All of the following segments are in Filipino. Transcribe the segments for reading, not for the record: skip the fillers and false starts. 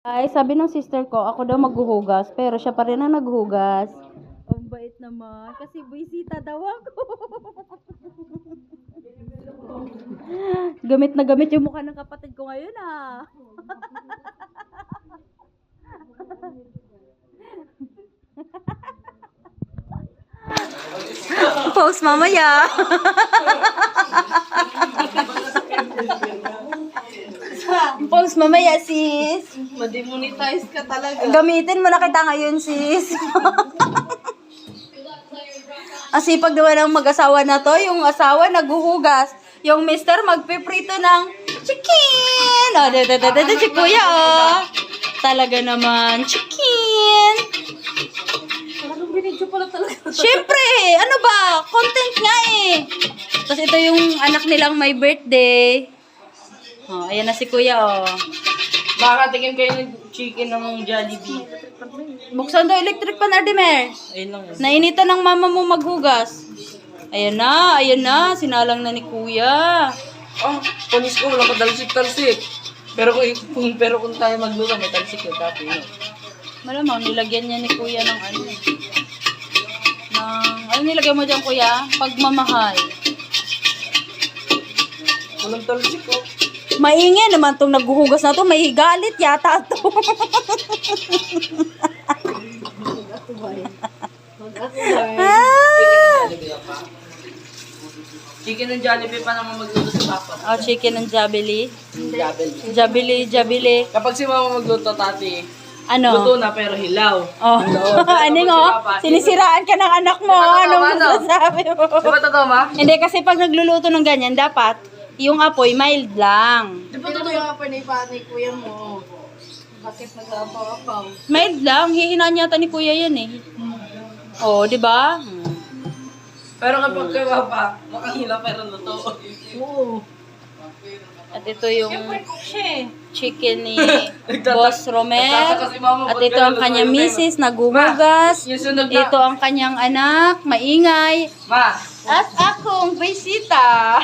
Ay, sabi ng sister ko, ako daw maghuhugas, pero siya pa rin ang naghuhugas. Ang bait naman, kasi buwisita daw ako. Gamit na gamit yung mukha ng kapatid ko ngayon, ah. Post mamaya. Post mamaya, sis. Ma-demonetize ka talaga. Gamitin mo na kita ngayon, sis. Asipag naman ang mag-asawa na to. Yung asawa naghuhugas. Yung mister magpiprito ng chicken. O, si kuya, o. Talaga naman, chicken. Anong binidyo pala talaga? Siyempre, ano ba? Content nga eh. Tapos ito yung anak nilang may birthday. Oh, ayan na si kuya, oh. Makakatikim kayo ng chicken ng Jollibee. Buksan daw electric pan, Ardimer. Ayun lang. Nainitan ng mama mo maghugas. Ayan na. Sinalang na ni kuya. Oh, panis ko, wala ko talsik-talsik. Pero kung tayo magluto, may talsik yung kape, no? Malamang, nilagyan niya ni kuya ng ano. Ano nilagyan mo dyan, kuya? Pagmamahal. Walang talsik, oh. Maingay naman tong naghuhugas na to. May galit yata to. Ah! Chicken ng Jollibee pa naman magluto si Papa. Oh, chicken ng jabili. Jollibee. Jabili. Kapag si Mama magluto, tati, Ano? luto na pero hilaw. Oh. Aning oh, sinisiraan ka ng anak mo. Anong masasabi mo? Di ba totoo, Ma? Hindi, kasi pag nagluluto ng ganyan, dapat yung apoy mild lang. Di ba Ito totoo? yung panay kuya mo. Bakit nag-apaw-apaw? Mild lang, hihinaan yata ni kuya yan eh. Oh, di ba? Pero kapag kay Papa, mukhang hilaw pero luto. Oo. At ito yung Siya eh. chicken ni Boss Romer. nagtataka si Mama, At ba't ito ganun ang luto kanyang yung misis, naguhugas. Yung sunog na. Ito ang kanyang anak, maingay. Ma, At akong bisita.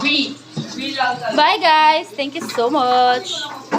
we lang. Bye guys, thank you so much.